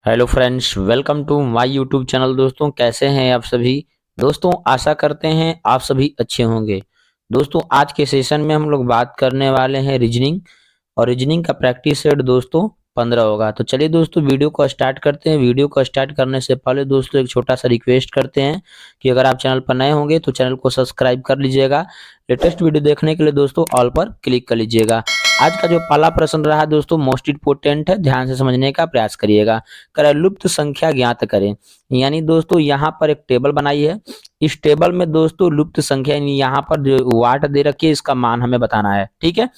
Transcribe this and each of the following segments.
Hello friends, welcome to my YouTube channel. दोस्तों, कैसे हैं आप सभी। दोस्तों, आशा करते हैं आप सभी अच्छे होंगे। दोस्तों, आज के सेशन में हम लोग बात करने वाले हैं रीजनिंग, और रीजनिंग का प्रैक्टिस सेट दोस्तों 15 होगा। तो चलिए दोस्तों, वीडियो को स्टार्ट करते हैं। वीडियो को स्टार्ट करने से पहले दोस्तों एक छोटा सा रिक्वेस्ट करते हैं कि अगर आप चैनल पर नए होंगे तो चैनल को सब्सक्राइब कर लीजिएगा। लेटेस्ट वीडियो देखने के लिए दोस्तों ऑल पर क्लिक कर लीजिएगा। आज का जो पहला प्रश्न रहा दोस्तों मोस्ट इंपोर्टेंट है, ध्यान से समझने का प्रयास करिएगा। लुप्त संख्या ज्ञात करें। यानी दोस्तों यहाँ पर एक टेबल बनाई है। इस टेबल में दोस्तों लुप्त संख्या यानी यहाँ पर जो वाट दे रखी है इसका मान हमें बताना है। ठीक है,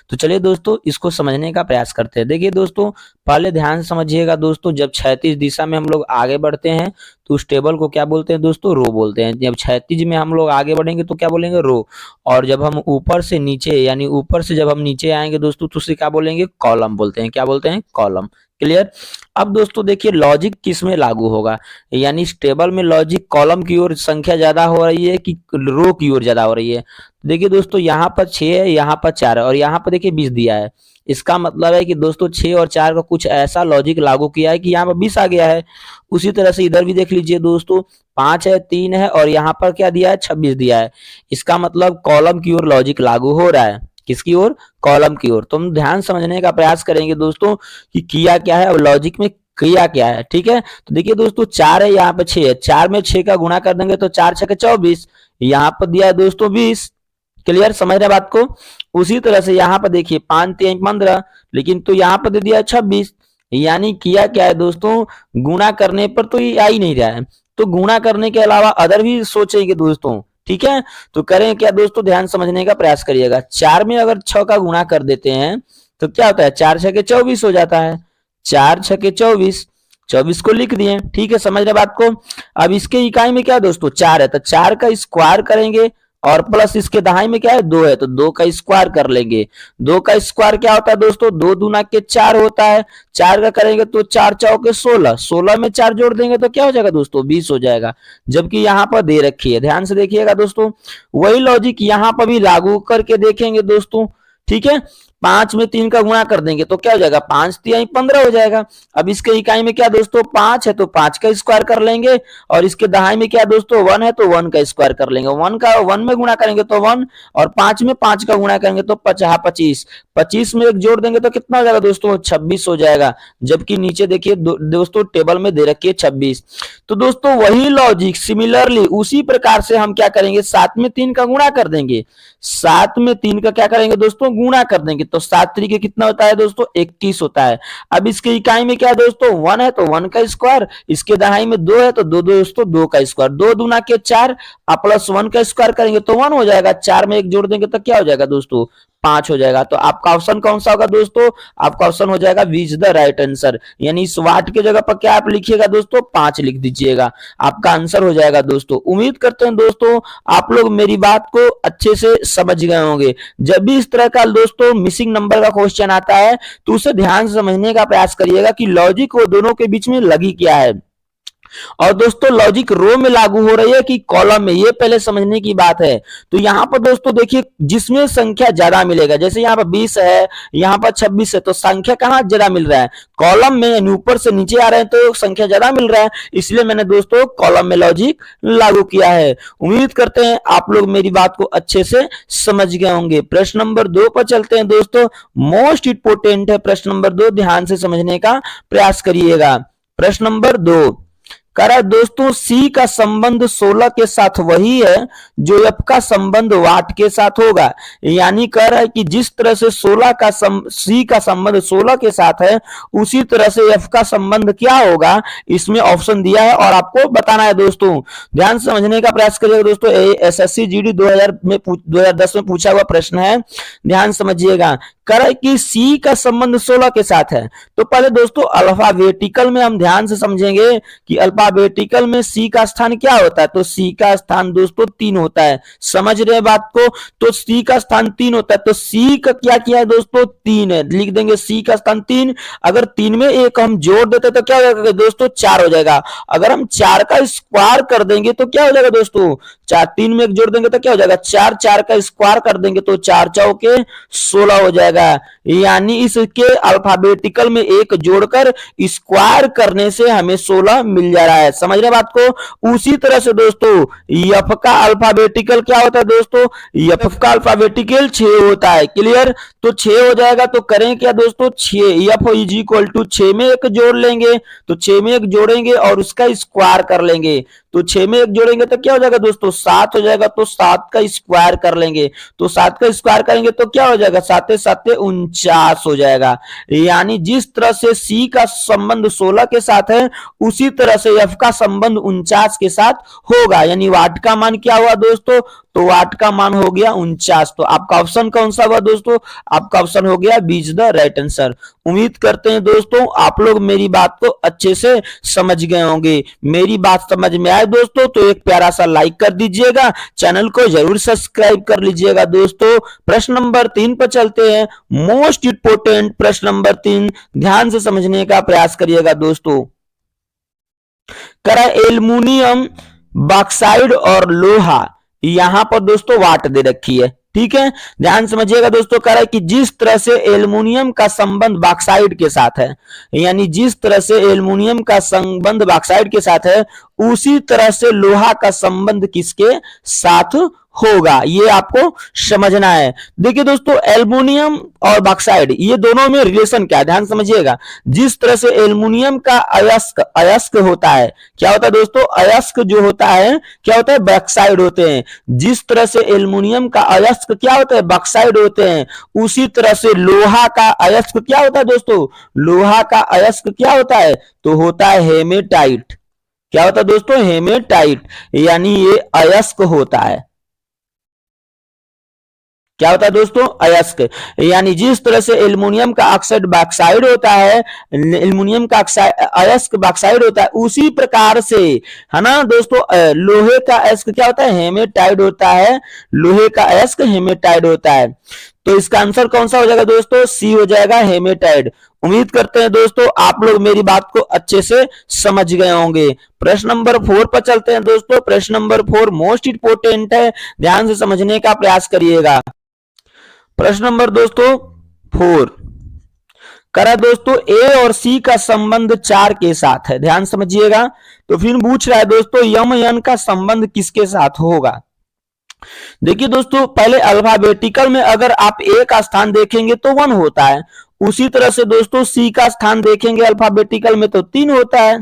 तो चलिए दोस्तों इसको समझने का प्रयास करते हैं। देखिए दोस्तों, पहले ध्यान से समझिएगा दोस्तों, जब क्षैतिज दिशा में हम लोग आगे बढ़ते हैं तो उस टेबल को क्या बोलते हैं दोस्तों, रो बोलते हैं। जब क्षैतिज में हम लोग आगे बढ़ेंगे तो क्या बोलेंगे, रो। और जब हम ऊपर से नीचे यानी ऊपर से जब हम नीचे आएंगे दोस्तों तो उसे क्या बोलेंगे, कॉलम बोलते हैं। क्या बोलते हैं, कॉलम। क्लियर। अब दोस्तों देखिए लॉजिक किस में लागू होगा, यानी इस टेबल में लॉजिक कॉलम की ओर संख्या ज्यादा हो रही है कि रो की ओर ज्यादा हो रही है। देखिए दोस्तों यहाँ पर 6 है, यहाँ पर 4 है और यहाँ पर देखिए 20 दिया है। इसका मतलब है कि दोस्तों 6 और 4 का कुछ ऐसा लॉजिक लागू किया है कि यहाँ पर 20 आ गया है। उसी तरह से इधर भी देख लीजिए दोस्तों, 5 है, 3 है और यहाँ पर क्या दिया है, 26 दिया है। इसका मतलब कॉलम की ओर लॉजिक लागू हो रहा है। किसकी ओर, कॉलम की ओर। तो हम ध्यान समझने का प्रयास करेंगे दोस्तों कि किया क्या है और लॉजिक में किया क्या है। ठीक है, तो देखिए दोस्तों 4 है, यहाँ पे 6 है। 4 में 6 का गुणा कर देंगे तो 4 6 24। यहाँ पर दिया है दोस्तों 20। क्लियर, समझ रहे बात को। उसी तरह से यहाँ पर देखिए 5 3 15, लेकिन तो यहाँ पर दे दिया 26। यानी किया क्या है दोस्तों, गुणा करने पर तो ये आ ही नहीं रहा है, तो गुणा करने के अलावा अदर भी सोचेंगे दोस्तों। ठीक है, तो करें क्या दोस्तों, ध्यान समझने का प्रयास करिएगा। 4 में अगर 6 का गुणा कर देते हैं तो क्या होता है, 4 6 24 हो जाता है। 4 6 24, 24 को लिख दिए। ठीक है, समझ रहे बात को। अब इसके इकाई में क्या है दोस्तों, 4 है, तो 4 का स्क्वायर करेंगे और प्लस इसके दहाई में क्या है, 2 है, तो 2 का स्क्वायर कर लेंगे। 2 का स्क्वायर क्या होता है दोस्तों, 2 दूना के 4 होता है। 4 का करेंगे तो 4 चौके 16, 16 में 4 जोड़ देंगे तो क्या हो जाएगा दोस्तों, 20 हो जाएगा। जबकि यहाँ पर दे रखी है, ध्यान से देखिएगा दोस्तों। वही लॉजिक यहाँ पर भी लागू करके देखेंगे दोस्तों। ठीक है, 5 में 3 का गुणा कर देंगे तो क्या हो जाएगा, 5 3 15 हो जाएगा। अब इसके इकाई में क्या दोस्तों, 5 है तो 5 का स्क्वायर कर लेंगे और इसके दहाई में क्या दोस्तों, 1 है तो 1 का स्क्वायर कर लेंगे। 1 का 1 में गुणा करेंगे तो 1 और 5 में 5 का गुणा करेंगे तो 25। 25 में एक जोड़ देंगे तो कितना हो जाएगा दोस्तों, 26 हो जाएगा। जबकि नीचे देखिए दोस्तों टेबल में दे रखी है 26। तो दोस्तों वही लॉजिक सिमिलरली उसी प्रकार से हम क्या करेंगे, 7 में 3 का गुणा कर देंगे। 7 में 3 का क्या करेंगे दोस्तों, गुणा कर देंगे तो 7 तरीके कितना होता है दोस्तों, 21 होता है। अब इसके इकाई में क्या दोस्तों, 1 है तो 1 का स्क्वायर, इसके दहाई में 2 है तो 2 दोस्तों 2 का स्क्वायर, 2 दूना के 4 प्लस 1 का स्क्वायर करेंगे तो 1 हो जाएगा। 4 में 1 जोड़ देंगे तो क्या हो जाएगा दोस्तों, 5 हो जाएगा। तो आपका ऑप्शन कौन सा होगा दोस्तों, आपका ऑप्शन हो जाएगा B is the right answer. यानी इस वाट की जगह पर क्या आप लिखिएगा दोस्तों, 5 लिख दीजिएगा, आपका आंसर हो जाएगा दोस्तों। उम्मीद करते हैं दोस्तों आप लोग मेरी बात को अच्छे से समझ गए होंगे। जब भी इस तरह का दोस्तों मिसिंग नंबर का क्वेश्चन आता है तो उसे ध्यान से समझने का प्रयास करिएगा कि लॉजिक वो दोनों के बीच में लगी क्या है। और दोस्तों लॉजिक रो में लागू हो रही है कि कॉलम में, ये पहले समझने की बात है। तो यहाँ पर दोस्तों देखिए जिसमें संख्या ज्यादा मिलेगा, जैसे यहाँ पर 20 है, यहाँ पर 26 है, तो संख्या कहाँ ज्यादा मिल रहा है, कॉलम में। यानी ऊपर से नीचे आ रहे हैं तो संख्या ज्यादा मिल रहा है, इसलिए मैंने दोस्तों कॉलम में लॉजिक लागू किया है। उम्मीद करते हैं आप लोग मेरी बात को अच्छे से समझ गए होंगे। प्रश्न नंबर 2 पर चलते हैं दोस्तों। मोस्ट इंपोर्टेंट है प्रश्न नंबर 2, ध्यान से समझने का प्रयास करिएगा। प्रश्न नंबर 2 कह रहा है दोस्तों सी का संबंध 16 के साथ वही है जो एफ का संबंध वाट के साथ होगा। यानी कह रहा है कि जिस तरह से सी का संबंध 16 के साथ है उसी तरह से एफ का संबंध क्या होगा, इसमें ऑप्शन दिया है और आपको बताना है दोस्तों। ध्यान समझने का प्रयास करिएगा दोस्तों। एसएससी जीडी 2010 में पूछा हुआ प्रश्न है, ध्यान समझिएगा। कह रहा है कि सी का संबंध 16 के साथ है, तो पहले दोस्तों अल्फाबेटिकल में हम ध्यान से समझेंगे कि अल्फाबेटिकल में सी का स्थान क्या होता है? तो सी का स्थान दोस्तों 3 होता है। समझ रहे हैं बात को? तो सी का स्थान 3 होता है, तो सी का क्या किया है दोस्तों? 3 है, लिख देंगे सी का स्थान 3। अगर 3 में एक हम जोड़ देते तो क्या हो जाएगा दोस्तों? 4 हो जाएगा। अगर हम 4 का स्क्वायर कर देंगे तो क्या हो जाएगा दोस्तों? 4, 3 में एक जोड़ देंगे तो क्या हो जाएगा? 4, 4 का स्क्वायर कर देंगे तो 4 चौके 16 हो जाएगा। यानी इसके अल्फाबेटिकल में एक जोड़कर स्क्वायर करने से हमें 16 मिल जा रहा है। समझ रहे बात को? उसी तरह से दोस्तों एफ का अल्फाबेटिकल क्या होता है दोस्तों? एफ का अल्फाबेटिकल 6 होता है। क्लियर? तो 6 हो जाएगा तो करें क्या दोस्तों? 6 एफ इज इक्वल टू 6 में एक जोड़ लेंगे, तो 6 में एक जोड़ेंगे और उसका स्क्वायर कर लेंगे, तो 6 में एक जोड़ेंगे तो क्या हो जाएगा दोस्तों? 7 हो जाएगा, तो 7 का स्क्वायर कर लेंगे, तो 7 का स्क्वायर करेंगे तो क्या हो जाएगा? 7 7 49 हो जाएगा। यानी जिस तरह से सी का संबंध 16 के साथ है उसी तरह से एफ का संबंध 49 के साथ होगा। यानी वाट का मान क्या हुआ दोस्तों? तो वाट का मान हो गया 49। तो आपका ऑप्शन कौन सा हुआ दोस्तों? आपका ऑप्शन हो गया B is the right answer. उम्मीद करते हैं दोस्तों आप लोग मेरी बात को अच्छे से समझ गए होंगे। मेरी बात समझ में आए दोस्तों तो एक प्यारा सा लाइक कर दीजिएगा, चैनल को जरूर सब्सक्राइब कर लीजिएगा। दोस्तों प्रश्न नंबर 3 पर चलते हैं। मोस्ट इंपोर्टेंट प्रश्न नंबर 3 ध्यान से समझने का प्रयास करिएगा दोस्तों। करा एल्युमिनियम, बॉक्साइड और लोहा, यहां पर दोस्तों वाट दे रखी है। ठीक है, ध्यान समझिएगा दोस्तों। कह रहा है कि जिस तरह से एल्युमिनियम का संबंध बॉक्साइड के साथ है, यानी जिस तरह से एल्युमिनियम का संबंध बॉक्साइड के साथ है उसी तरह से लोहा का संबंध किसके साथ होगा, ये आपको समझना है। देखिए दोस्तों एल्युमिनियम और बॉक्साइड ये दोनों में रिलेशन क्या है, ध्यान समझिएगा। जिस तरह से एल्युमिनियम का अयस्क अयस्क होता है, क्या होता है दोस्तों? अयस्क जो होता है क्या होता है? बॉक्साइड होते हैं। जिस तरह से एल्युमिनियम का अयस्क क्या होता है? बॉक्साइड होते हैं। उसी तरह से लोहा का अयस्क क्या होता है दोस्तों? लोहा का अयस्क क्या होता है? तो होता है हेमेटाइट। क्या होता है दोस्तों? हेमेटाइट। यानी ये अयस्क होता है। क्या होता है दोस्तों? अयस्क। यानी जिस तरह से एल्युमिनियम का ऑक्साइड बॉक्साइड होता है, एल्युमिनियम का अयस्क बॉक्साइड होता है, उसी प्रकार से है ना दोस्तों लोहे का अयस्क क्या होता है? हेमेटाइट होता है। लोहे का अयस्क हेमेटाइट होता है। तो इसका आंसर कौन सा हो जाएगा दोस्तों? सी हो जाएगा, हेमेटाइट। उम्मीद करते हैं दोस्तों आप लोग मेरी बात को अच्छे से समझ गए होंगे। प्रश्न नंबर 4 पर चलते हैं दोस्तों। प्रश्न नंबर 4 मोस्ट इंपोर्टेंट है, ध्यान से समझने का प्रयास करिएगा। प्रश्न नंबर दोस्तों 4 करा दोस्तों ए और सी का संबंध 4 के साथ है, ध्यान समझिएगा। तो फिर पूछ रहा है दोस्तों यम एन का संबंध किसके साथ होगा। देखिए दोस्तों पहले अल्फाबेटिकल में अगर आप ए का स्थान देखेंगे तो 1 होता है, उसी तरह से दोस्तों सी का स्थान देखेंगे अल्फाबेटिकल में तो 3 होता है।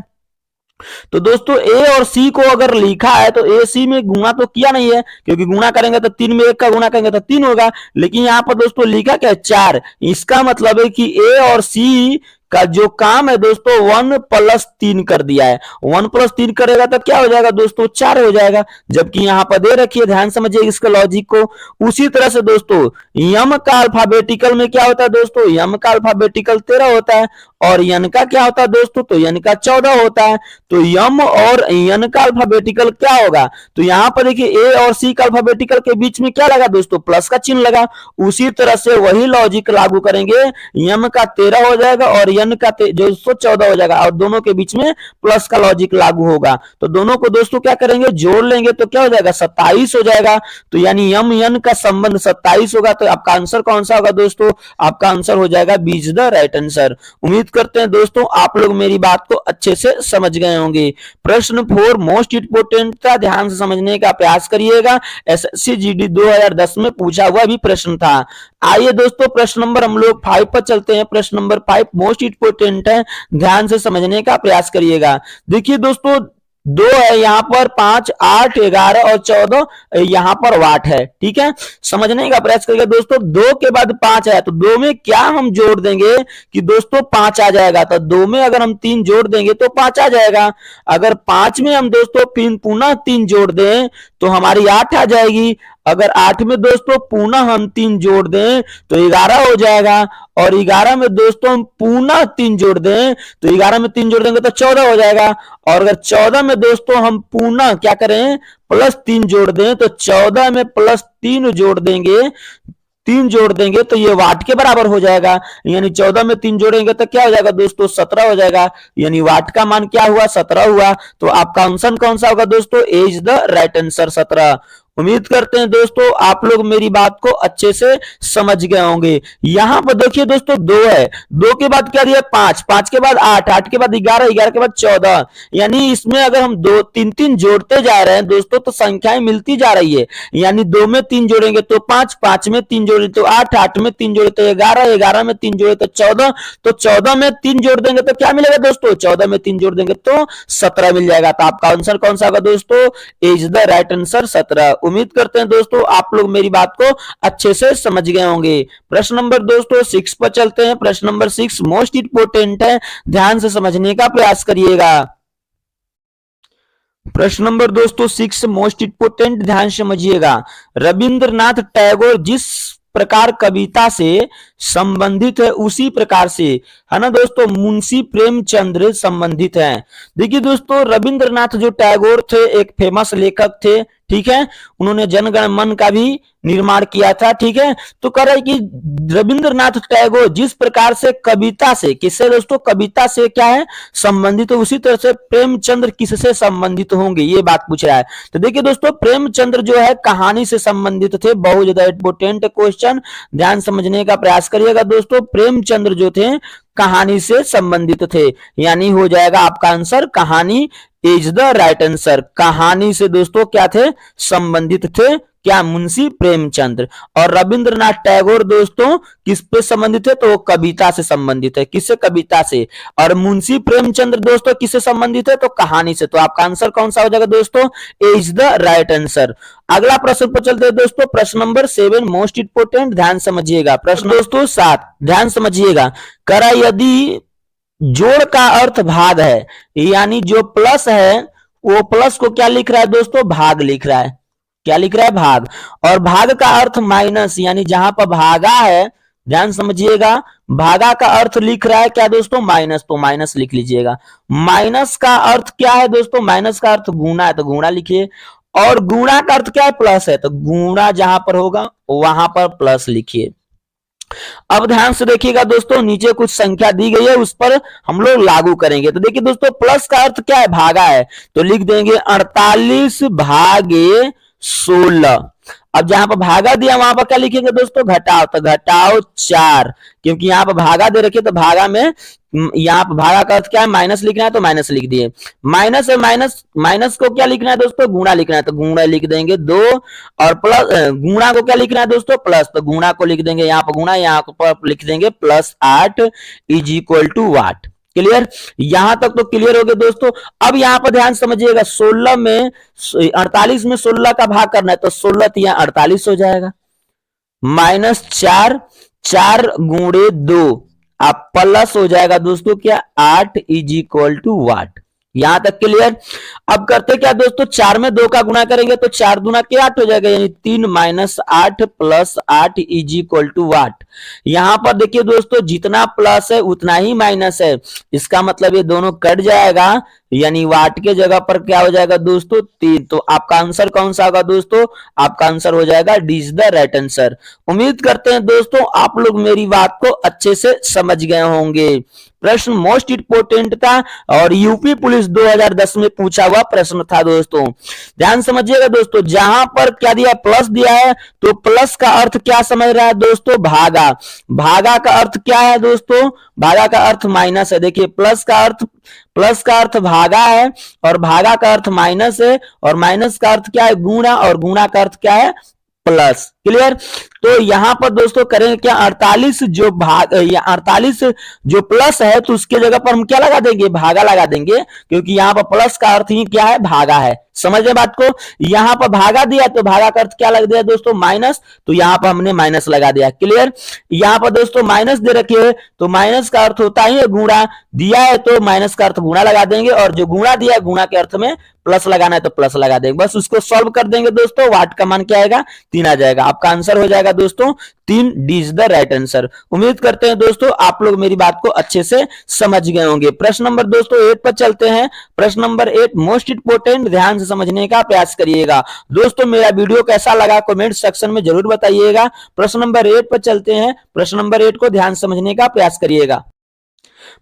तो दोस्तों ए और सी को अगर लिखा है तो ए सी में गुणा तो किया नहीं है, क्योंकि गुणा करेंगे तो 3 में 1 का गुणा करेंगे तो 3 होगा। लेकिन यहां पर दोस्तों लिखा क्या है? 4। इसका मतलब है कि ए और सी का जो काम है दोस्तों 1 + 3 कर दिया है। 1 + 3 करेगा तो क्या हो जाएगा दोस्तों? 4 हो जाएगा, जबकि यहां पर दे रखिए, ध्यान समझिए इसके लॉजिक को। उसी तरह से दोस्तों यम का अल्फाबेटिकल में क्या होता है दोस्तों? यम का अल्फाबेटिकल 13 होता है और यन का क्या होता है दोस्तों? तो यन का 14 होता है। तो यम और यन का अल्फाबेटिकल क्या होगा? तो यहां पर देखिए ए और सी का अल्फाबेटिकल के बीच में क्या लगा दोस्तों? प्लस का चिन्ह लगा। उसी तरह से वही लॉजिक लागू करेंगे, यम का 13 हो जाएगा और यन का जो 14 हो जाएगा और दोनों के बीच में प्लस का लॉजिक लागू होगा। तो दोनों को दोस्तों क्या करेंगे? जोड़ लेंगे तो क्या हो जाएगा? 27 हो जाएगा। तो यानी यम यन का संबंध 27 होगा। तो आपका आंसर कौन सा होगा दोस्तों? आपका आंसर हो जाएगा B is the right answer. उम्मीद करते हैं दोस्तों आप लोग मेरी बात को अच्छे से समझ गए होंगे। प्रश्न 4 मोस्ट इंपोर्टेंट था, ध्यान से समझने का प्रयास करिएगा। एसएससी जीडी 2010 में पूछा हुआ भी प्रश्न था। आइए दोस्तों प्रश्न नंबर हम लोग 5 पर चलते हैं। प्रश्न नंबर 5 मोस्ट इंपोर्टेंट है, ध्यान से समझने का प्रयास करिएगा। देखिए दोस्तों 2 है यहाँ पर, 5, 8, 11 और 14 यहाँ पर वाट है। ठीक है, समझने का प्रयास करिएगा दोस्तों। 2 के बाद 5 है तो 2 में क्या हम जोड़ देंगे कि दोस्तों 5 आ जाएगा। तो 2 में अगर हम 3 जोड़ देंगे तो 5 आ जाएगा। अगर 5 में हम दोस्तों पुनः 3 जोड़ दें तो हमारी 8 आ जाएगी। अगर 8 में दोस्तों पुनः हम 3 जोड़ दें तो 11 हो जाएगा, और 11 में दोस्तों हम पुनः 3 जोड़ दें तो 11 में 3 जोड़ देंगे तो 14 हो जाएगा, और अगर 14 में दोस्तों हम पुनः क्या करें +3 जोड़ दें तो 14 में +3 जोड़ देंगे, 3 जोड़ देंगे तो ये वाट के बराबर हो जाएगा, यानी 14 में 3 जोड़ेंगे तो क्या हो जाएगा दोस्तों 17 हो जाएगा, यानी वाट का मान क्या हुआ 17 हुआ। तो आपका आंसर कौन सा होगा दोस्तों, ए इज द राइट आंसर 17। उम्मीद करते हैं दोस्तों आप लोग मेरी बात को अच्छे से समझ गए होंगे। यहां पर देखिए दोस्तों 2 है, 2 के बाद क्या दिया 5, 5 के बाद 8, 8 के बाद 11, 11 के बाद 14, यानी इसमें अगर हम 2 3 3 जोड़ते जा रहे हैं दोस्तों तो संख्याएं मिलती जा रही है, यानी 2 में 3 जोड़ेंगे तो 5, 5 में 3 जोड़े तो 8, 8 में 3 जोड़े तो 11, 11 में 3 जोड़े तो 14, तो 14 में 3 जोड़ देंगे तो क्या मिलेगा दोस्तों, 14 में 3 जोड़ देंगे तो 17 मिल जाएगा। तो आपका आंसर कौन सा होगा दोस्तों, इज द राइट आंसर 17। उम्मीद करते हैं दोस्तों आप लोग मेरी बात को अच्छे से समझ गए होंगे। प्रश्न नंबर दोस्तों 6 पर चलते हैं। प्रश्न नंबर 6 मोस्ट इंपोर्टेंट है, ध्यान से समझने का प्रयास करिएगा। प्रश्न नंबर दोस्तों 6 मोस्ट इंपोर्टेंट, ध्यान से समझिएगा। रविंद्रनाथ टैगोर जिस प्रकार कविता से संबंधित है उसी प्रकार से, है ना दोस्तों, मुंशी प्रेमचंद्र संबंधित हैं। देखिए दोस्तों रविंद्रनाथ जो टैगोर थे एक फेमस लेखक थे, ठीक है, उन्होंने जनगण मन का भी निर्माण किया था, ठीक है। तो कह रहा है कि रविंद्रनाथ टैगोर जिस प्रकार से कविता से, किससे दोस्तों, कविता से क्या है संबंधित, तो उसी तरह से प्रेमचंद्र किससे संबंधित होंगे, ये बात पूछ रहा है। तो देखिए दोस्तों प्रेमचंद्र जो है कहानी से संबंधित थे, बहुत ज्यादा इंपोर्टेंट क्वेश्चन, ध्यान समझने का प्रयास करिएगा दोस्तों। प्रेमचंद्र जो थे कहानी से संबंधित थे, यानी हो जाएगा आपका आंसर कहानी इज द राइट आंसर। कहानी से दोस्तों क्या थे, संबंधित थे, क्या, मुंशी प्रेमचंद्र। और रविंद्रनाथ टैगोर दोस्तों किस पे संबंधित है, तो वो कविता से संबंधित है, किससे, कविता से। और मुंशी प्रेमचंद्र दोस्तों किससे संबंधित है, तो कहानी से। तो आपका आंसर कौन सा हो जाएगा दोस्तों, इज द राइट आंसर। अगला प्रश्न पर चलते हैं दोस्तों, प्रश्न नंबर 7 मोस्ट इंपोर्टेंट, ध्यान समझिएगा। प्रश्न दोस्तों 7, ध्यान समझिएगा। करा यदि जोड़ का अर्थ भाग है, यानी जो प्लस है वो प्लस को क्या लिख रहा है दोस्तों, भाग लिख रहा है, क्या लिख रहा है, भाग। और भाग का अर्थ माइनस, यानी जहां पर भागा है, ध्यान समझिएगा, भागा का अर्थ लिख रहा है क्या दोस्तों, माइनस, तो माइनस लिख लीजिएगा। माइनस का अर्थ क्या है दोस्तों, माइनस का अर्थ गुणा है, तो गुणा लिखिए। और गुणा का अर्थ क्या है, प्लस है, तो गुणा जहां पर होगा वहां पर प्लस लिखिए। अब ध्यान से देखिएगा दोस्तों, नीचे कुछ संख्या दी गई है उस पर हम लोग लागू करेंगे। तो देखिए दोस्तों प्लस का अर्थ क्या है, भागा है, तो लिख देंगे 48 भागे 16। अब जहां पर भागा दिया वहां पर क्या लिखेंगे दोस्तों, घटाओ, तो घटाओ 4, क्योंकि यहाँ पर भागा दे रखे तो भागा में, यहाँ पर भागा का अर्थ क्या है, माइनस लिखना है, तो माइनस लिख दिए। माइनस है, माइनस, माइनस को क्या लिखना है दोस्तों, गुणा लिखना है, तो गुणा लिख देंगे 2। और प्लस, गुणा को क्या लिखना है दोस्तों, प्लस, तो गुणा को लिख देंगे यहाँ पर गुणा, यहाँ पर लिख देंगे +8 is equal to what. Clear, यहां तक तो क्लियर हो गया दोस्तों। अब यहां पर ध्यान समझिएगा, 16 में 48 में 16 का भाग करना है, तो 16 यहाँ 48 हो जाएगा, -4, 4 गुणे 2, आप प्लस हो जाएगा दोस्तों क्या, 8 इज इक्वल टू वाट। यहां तक क्लियर। अब करते क्या दोस्तों, 4 में 2 का गुणा करेंगे तो 4 दूना के 8 हो जाएगा, यानी 3 - 8 + 8 इज इक्वल टू वाट। यहां पर देखिए दोस्तों जितना प्लस है उतना ही माइनस है, इसका मतलब ये दोनों कट जाएगा, यानी वाट के जगह पर क्या हो जाएगा दोस्तों, 3। तो आपका आंसर कौन सा होगा दोस्तों, आपका आंसर हो जाएगा D is the right answer. उम्मीद करते हैं दोस्तों आप लोग मेरी बात को अच्छे से समझ गए होंगे। प्रश्न मोस्ट इंपोर्टेंट था और यूपी पुलिस 2010 में पूछा हुआ प्रश्न था दोस्तों। ध्यान समझिएगा दोस्तों, जहां पर क्या दिया, प्लस दिया है, तो प्लस का अर्थ क्या समझ रहा है दोस्तों, भागा। भागा का अर्थ क्या है दोस्तों, भागा का अर्थ माइनस है। देखिए प्लस का अर्थ भागा है, और भागा का अर्थ माइनस है, और माइनस का अर्थ क्या है, गुणा, और गुणा का अर्थ क्या है, प्लस। क्लियर। तो यहां पर दोस्तों करेंगे क्या, 48 जो भाग या 48 जो प्लस है तो उसके जगह पर हम क्या लगा देंगे, भागा लगा देंगे, क्योंकि यहां पर प्लस का अर्थ ही क्या है, भागा है। समझ रहे बात को, यहां पर भागा दिया तो भागा का अर्थ क्या लग दिया दोस्तों, माइनस, तो यहां पर हमने माइनस लगा दिया। क्लियर। यहां पर दोस्तों माइनस दे रखे है तो माइनस का अर्थ होता ही है गुणा, दिया है तो माइनस का अर्थ गुणा लगा देंगे, और जो गुणा दिया है गुणा के अर्थ में प्लस लगाना है तो प्लस लगा देंगे, बस उसको सॉल्व कर देंगे दोस्तों, वाट का मान क्या आएगा 3 आ जाएगा। आपका आंसर हो जाएगा दोस्तों 3, D is the right answer. उम्मीद करते हैं दोस्तों आप लोग मेरी बात को अच्छे से समझ गए होंगे। प्रश्न नंबर दोस्तों 8 पर चलते हैं। प्रश्न नंबर 8 मोस्ट इंपोर्टेंट, ध्यान से समझने का प्रयास करिएगा दोस्तों। मेरा वीडियो कैसा लगा कमेंट सेक्शन में जरूर बताइएगा। प्रश्न नंबर 8 पर चलते हैं। प्रश्न नंबर 8 को ध्यान समझने का प्रयास करिएगा।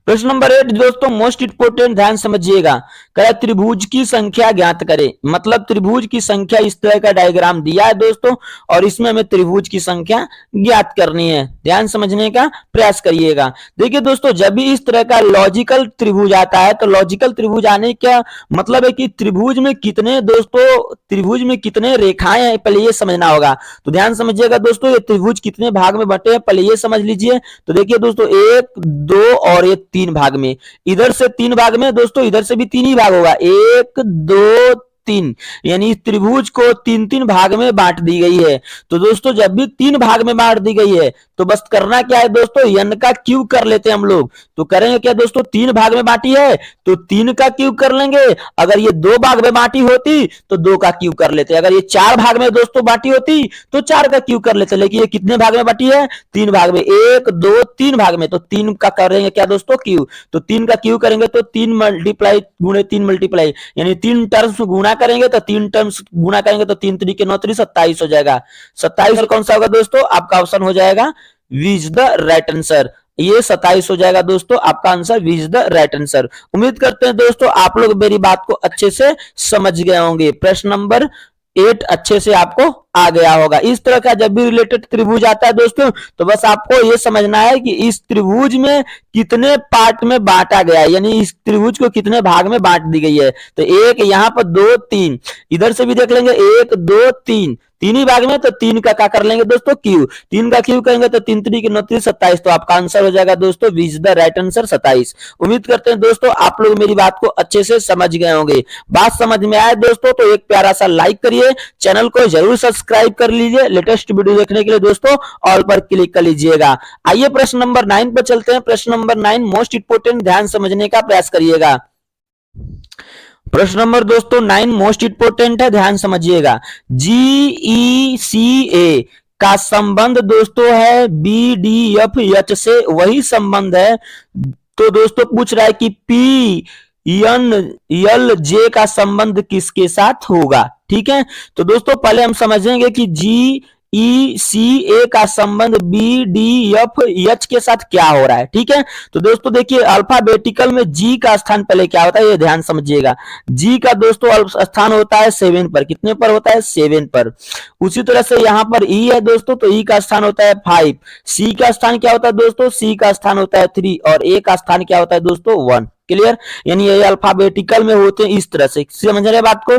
प्रश्न नंबर 8 दोस्तों मोस्ट इंपोर्टेंट, ध्यान समझिएगा। कह त्रिभुज की संख्या ज्ञात करें, मतलब त्रिभुज की संख्या, इस तरह का डायग्राम दिया है दोस्तों और इसमें हमें त्रिभुज की संख्या ज्ञात करनी है। ध्यान समझने का प्रयास करिएगा। देखिए दोस्तों जब भी इस तरह का लॉजिकल त्रिभुज आता है तो लॉजिकल त्रिभुज आने का मतलब है कि त्रिभुज में कितने दोस्तों, त्रिभुज में कितने रेखाएं हैं पहले ये समझना होगा। तो ध्यान समझिएगा दोस्तों ये त्रिभुज कितने भाग में बंटे हैं पहले ये समझ लीजिए। तो देखिए दोस्तों 1, 2 और 3 भाग में, इधर से 3 भाग में दोस्तों, इधर से भी 3 ही भाग होगा, 1, 2, 3, यानी इस त्रिभुज को 3-3 भाग में बांट दी गई है। तो दोस्तों जब भी 3 भाग में बांट दी गई है तो बस करना क्या है दोस्तों, n का क्यूब कर लेते हैं हम लोग। तो करेंगे क्या दोस्तों, 3 भाग में बांटी है तो 3 का क्यूब कर लेंगे। अगर ये 2 भाग में बांटी होती तो 2 का क्यूब कर लेते। अगर ये 4 भाग में दोस्तों बांटी होती तो 4 का क्यूब कर लेते। लेकिन ये कितने भाग में बांटी है, 3 भाग में, 1, 2, 3 भाग में, तो 3 का करेंगे क्या दोस्तों क्यूब। तो 3 का क्यूब करेंगे तो 3 मल्टीप्लाई गुणे 3 मल्टीप्लाई, यानी 3 टर्म्स गुणा करेंगे तो 3 टर्म्स गुणा करेंगे तो 3 3 के 9 3 27 हो जाएगा। 27 कौन सा होगा दोस्तों, आपका ऑप्शन हो जाएगा विच द राइट आंसर। ये 27 हो जाएगा दोस्तों आपका answer, which the right answer. उम्मीद करते हैं दोस्तों आप लोग मेरी बात को अच्छे से समझ गए होंगे। प्रश्न नंबर 8 अच्छे से आपको आ गया होगा। इस तरह का जब भी रिलेटेड त्रिभुज आता है दोस्तों तो बस आपको ये समझना है कि इस त्रिभुज में कितने पार्ट में बांटा गया है, यानी इस त्रिभुज को कितने भाग में बांट दी गई है। तो एक यहाँ पर 2, 3, इधर से भी देख लेंगे 1, 2, 3, 3 ही भाग में, तो 3 का क्या कर लेंगे दोस्तों क्यूब। 3 का क्यूब करेंगे तो 3 3 के 9 3 27, तो आपका आंसर हो जाएगा दोस्तों विच द राइट आंसर 27। उम्मीद करते हैं दोस्तों आप लोग मेरी बात को अच्छे से समझ गए होंगे। बात समझ में आए दोस्तों तो एक प्यारा सा लाइक करिए, चैनल को जरूर सब्सक्राइब कर लीजिए। लेटेस्ट वीडियो देखने के लिए दोस्तों ऑल पर क्लिक कर लीजिएगा। आइए प्रश्न नंबर 9 पर चलते हैं। प्रश्न नंबर 9 मोस्ट इंपोर्टेंट, ध्यान समझने का प्रयास करिएगा। प्रश्न नंबर दोस्तों 9 मोस्ट इंपोर्टेंट है, ध्यान समझिएगा। GECA का संबंध दोस्तों है BDFH से, वही संबंध है। तो दोस्तों पूछ रहा है कि PNLJ का संबंध किसके साथ होगा, ठीक है। तो दोस्तों पहले हम समझेंगे कि GECA का संबंध BDFH के साथ क्या हो रहा है, ठीक है। तो दोस्तों देखिए अल्फाबेटिकल में G का स्थान पहले क्या होता है ये ध्यान समझिएगा। G का दोस्तों स्थान होता है 7 पर, कितने पर होता है 7 पर। उसी तरह से यहाँ पर E है दोस्तों, तो E का स्थान होता है 5। C का स्थान क्या होता है दोस्तों, C का स्थान होता है 3 और A का स्थान क्या होता है दोस्तों 1। क्लियर, यानी ये अल्फाबेटिकल में होते हैं इस तरह से। समझ रहे बात को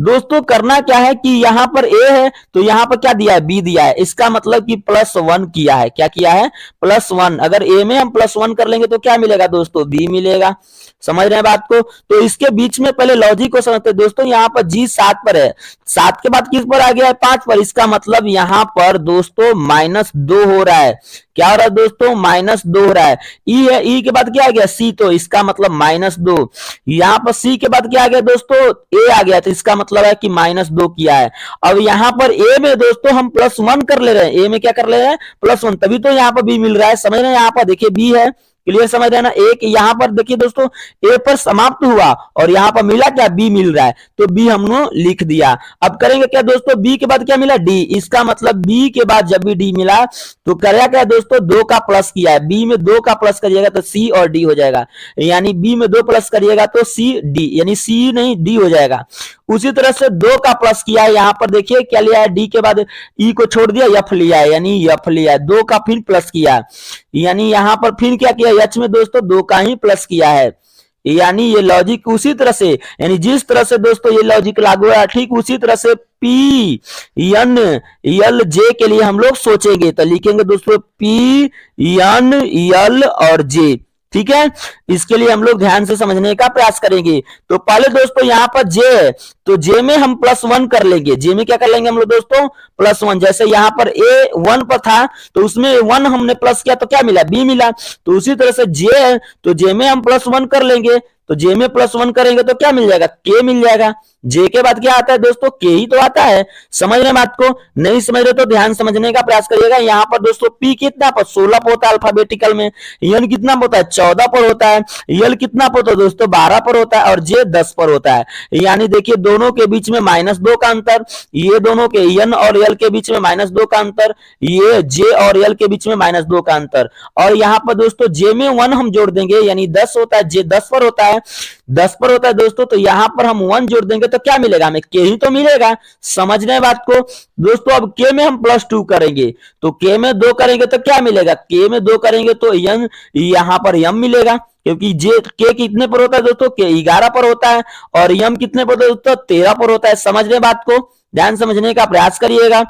दोस्तों। करना क्या है कि यहाँ पर A है तो यहाँ पर क्या दिया है B दिया है, इसका मतलब कि +1 किया है। क्या किया है, +1। अगर A में हम +1 कर लेंगे तो क्या मिलेगा दोस्तों B मिलेगा। समझ रहे हैं बात को। तो इसके बीच में पहले लॉजिक को समझते हैं दोस्तों। यहाँ पर G 7 पर है, 7 के बाद किस पर आ गया है 5 पर, इसका मतलब यहाँ पर दोस्तों -2 हो रहा है। क्या हो रहा है दोस्तों, -2 हो रहा है। E है, E के बाद क्या आ गया C, तो इसका मतलब -2। यहाँ पर C के बाद क्या आ गया दोस्तों A आ गया, तो इसका मतलब है कि -2 किया है। अब यहाँ पर A में दोस्तों हम +1 कर ले रहे हैं, A में क्या कर ले रहे हैं +1, तभी तो यहाँ पर B मिल रहा है। समझ रहे हैं, यहाँ पर देखिए B है, क्लियर समझ रहे हैं ना। एक यहाँ पर देखिए दोस्तों A पर समाप्त हुआ और यहाँ पर मिला क्या B मिल रहा है, तो B हमने लिख दिया। अब करेंगे क्या दोस्तों, B के बाद क्या मिला D, इसका मतलब B के बाद जब भी D मिला तो करेगा क्या दोस्तों 2 का प्लस किया है। B में 2 का प्लस करिएगा तो C और D हो जाएगा, यानी B में 2 प्लस करिएगा तो C D, यानी C नहीं D हो जाएगा। उसी तरह से 2 का प्लस किया है, यहाँ पर देखिए क्या लिया है, D के बाद E को छोड़ दिया, F लिया है, यानी F लिया है। 2 का फिर प्लस किया, यानी यहाँ पर फिर क्या किया H में दोस्तों 2 का ही प्लस किया है। यानी ये लॉजिक उसी तरह से, यानी जिस तरह से दोस्तों ये लॉजिक लागू है ठीक उसी तरह से PNLJ के लिए हम लोग सोचेंगे। तो लिखेंगे दोस्तों PNL और J, ठीक है। इसके लिए हम लोग ध्यान से समझने का प्रयास करेंगे। तो पहले दोस्तों यहाँ पर J है, तो जे में हम +1 कर लेंगे, जे में क्या कर लेंगे हम लोग दोस्तों +1। जैसे यहाँ पर ए 1 पर था तो उसमें 1 हमने प्लस किया तो क्या मिला, बी मिला। तो उसी तरह से जे है तो जे में हम +1 कर लेंगे, तो जे में +1 करेंगे तो क्या मिल जाएगा, के मिल जाएगा। जे के बाद क्या आता है दोस्तों, के ही तो आता है। समझ रहे बात को, नहीं समझ रहे तो ध्यान समझने का प्रयास करिएगा। यहाँ पर दोस्तों पी कितना पर 16 पर होता है अल्फाबेटिकल में, एन कितना पर होता है 14 पर होता है, एल कितना पर होता है दोस्तों 12 पर होता है और जे 10 पर होता है। यानी देखिए दोनों के बीच में -2 का अंतर, ये दोनों के एन और एल के बीच में -2 का अंतर, ये जे और एल के बीच में -2 का अंतर। और यहाँ पर दोस्तों जे में 1 हम जोड़ देंगे यानी 10 होता है, जे 10 पर होता है, 10 पर होता है दोस्तों। तो यहां पर हम 1 जोड़ देंगे तो क्या मिलेगा हमें, के ही तो मिलेगा। समझ रहे हैं बात को दोस्तों। अब के में हम +2 करेंगे तो के में 2 करेंगे तो क्या मिलेगा, के में 2 करेंगे तो यन यहां पर यम मिलेगा, क्योंकि जे के कितने पर होता है दोस्तों, के 11 पर होता है और यम कितने पर दोस्तों 13 पर होता है। समझ रहे हैं बात को, ध्यान समझने का प्रयास करिएगा।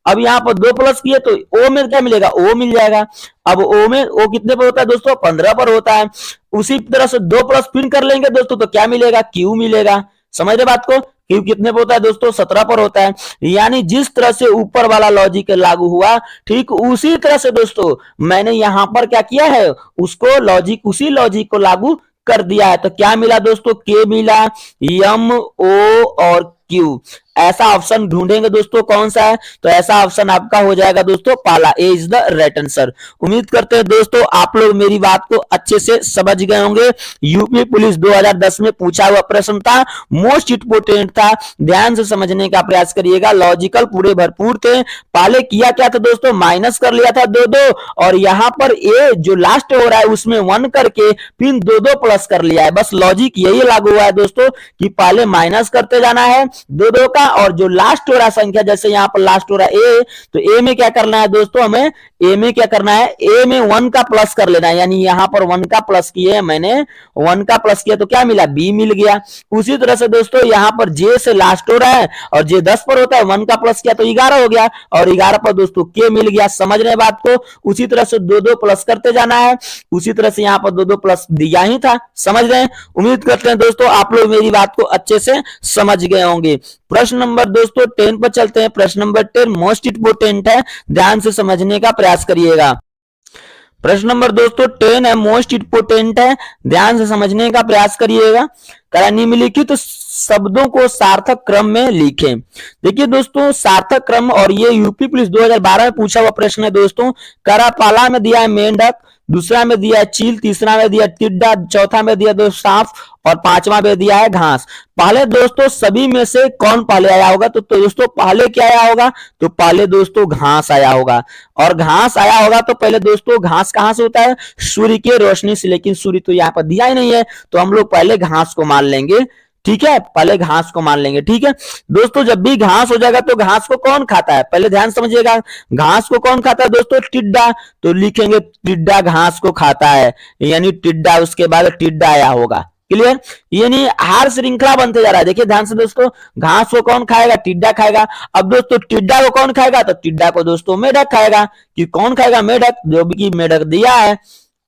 अब यहाँ पर 2 प्लस किए तो ओ में क्या मिलेगा, ओ मिल जाएगा। अब ओ में ओ कितने पर होता है दोस्तों 15 पर होता है। उसी तरह से 2 प्लस फिर कर लेंगे दोस्तों तो क्या मिलेगा, क्यू मिलेगा। समझ रहे बात को, क्यू कितने पर होता है दोस्तों 17 पर होता है। यानी जिस तरह से ऊपर वाला लॉजिक लागू हुआ ठीक उसी तरह से दोस्तों मैंने यहां पर क्या किया है, उसको लॉजिक उसी लॉजिक को लागू कर दिया है। तो क्या मिला दोस्तों, के मिला, एम ओ और क्यू। ऐसा ऑप्शन ढूंढेंगे दोस्तों कौन सा है, तो ऐसा ऑप्शन आपका हो जाएगा दोस्तों पहला, ए इज द राइट आंसर। उम्मीद करते हैं दोस्तों आप लोग मेरी बात को अच्छे से समझ गए होंगे। यूपी पुलिस 2010 में पूछा हुआ प्रश्न था, मोस्ट इंपोर्टेंट था, ध्यान से समझने का प्रयास करिएगा। लॉजिकल पूरे भरपूर थे। पहले किया क्या था दोस्तों, माइनस कर लिया था 2-2 और यहां पर ए जो लास्ट हो रहा है उसमें 1 करके फिर 2-2 प्लस कर लिया है। बस लॉजिक यही लागू हुआ है दोस्तों कि पहले माइनस करते जाना है 2-2 का और जो लास्ट हो रहा संख्या जैसे यहाँ पर लास्ट हो रहा है ए, तो ए में क्या करना है दोस्तों, हमें ए में क्या करना है, ए में 1 का प्लस कर लेना है। यानी यहां पर 1 का प्लस किए, मैंने 1 का प्लस किया तो क्या मिला, बी मिल गया। उसी तरह से दोस्तों यहां पर जे से लास्ट हो रहा है और जे 10 पर होता है, 1 का प्लस किया तो 11 हो गया और 11 पर दोस्तों के मिल गया। समझ रहे बात को, उसी तरह से 2-2 प्लस करते जाना है। उसी तरह से यहां पर 2-2 प्लस दिया ही था। समझ रहे हैं, उम्मीद करते हैं दोस्तों आप लोग मेरी बात को अच्छे से समझ गए होंगे। प्रश्न नंबर दोस्तों 10 पर चलते हैं। प्रश्न नंबर 10 मोस्ट इंपोर्टेंट है, ध्यान से समझने का प्रयास करिएगा। प्रश्न नंबर दोस्तों 10 है, मोस्ट इंपोर्टेंट है, ध्यान से समझने का प्रयास करिएगा। निम्नलिखित शब्दों को सार्थक क्रम में लिखें। देखिए दोस्तों सार्थक क्रम, और ये यूपी पुलिस 2012 में पूछा हुआ प्रश्न है दोस्तों। पहला में दिया है मेंढक, दूसरा में दिया है चील, तीसरा में दिया टिड्डा, चौथा में दिया दोस्तों सांप और पांचवा में दिया है घास। पहले दोस्तों सभी में से कौन पहले आया होगा, तो दोस्तों पहले क्या आया होगा, तो पहले दोस्तों घास आया होगा। और घास आया होगा तो पहले दोस्तों घास कहां से होता है, सूर्य की रोशनी से, लेकिन सूर्य तो यहाँ पर दिया ही नहीं है तो हम लोग पहले घास को मान लेंगे। ठीक है, पहले घास को मान लेंगे। ठीक है दोस्तों, जब भी घास हो जाएगा तो घास को कौन खाता है, पहले ध्यान समझिएगा। घास को कौन खाता है दोस्तों, टिड्डा, तो लिखेंगे टिड्डा घास को खाता है, यानी टिड्डा, उसके बाद टिड्डा आया होगा। क्लियर, यानी हार श्रृंखला बनते जा रहा है। देखिए ध्यान से दोस्तों, घास को कौन खाएगा, टिड्डा खाएगा। अब दोस्तों टिड्डा को कौन खाएगा, तो टिड्डा को दोस्तों मेढक खाएगा। कि कौन खाएगा, मेढक, जो भी मेढक दिया है।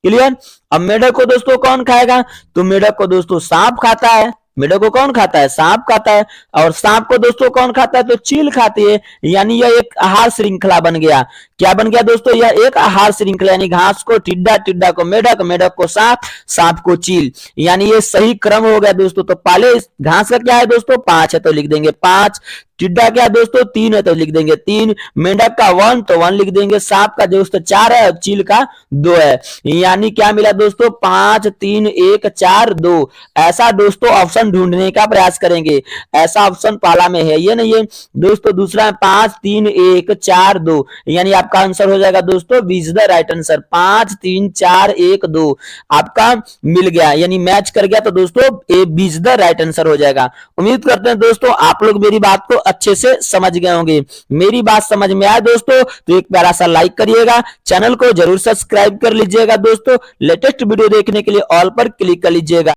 क्लियर, अब मेढक को दोस्तों कौन खाएगा, तो मेढक को दोस्तों सांप खाता है। मेढक को कौन खाता है, सांप खाता है। और सांप को दोस्तों कौन खाता है, तो चील खाती है। यानी यह एक आहार श्रृंखला बन गया। क्या बन गया दोस्तों, यह एक आहार श्रृंखला, यानी घास को टिड्डा, टिड्डा को मेढक, मेढक को सांप, सांप को चील। यानी ये सही क्रम हो गया दोस्तों। तो पहले घास का क्या है दोस्तों 5 है तो लिख देंगे 5, टिड्डा क्या दोस्तों 3 है तो लिख देंगे 3, मेंढक का 1 तो 1 लिख देंगे, सांप का दोस्तों 4 है और चील का 2 है। यानी क्या मिला दोस्तों 5, 3, 1, 4, 2। ऐसा दोस्तों ऑप्शन ढूंढने का प्रयास करेंगे। ऐसा ऑप्शन पहला में है, ये नहीं है दोस्तों। दूसरा है 5, 3, 1, 4, 2, यानी आपका आंसर हो जाएगा दोस्तों B is the right answer. 5, 3, 4, 1, 2 आपका मिल गया, यानी मैच कर गया, तो दोस्तों A B is the right answer हो जाएगा। उम्मीद करते हैं दोस्तों आप लोग मेरी बात को अच्छे से समझ गए होंगे। मेरी बात समझ में आए दोस्तों तो एक प्यारा सा लाइक करिएगा, चैनल को जरूर सब्सक्राइब कर लीजिएगा दोस्तों। लेटेस्ट वीडियो देखने के लिए ऑल पर क्लिक कर लीजिएगा।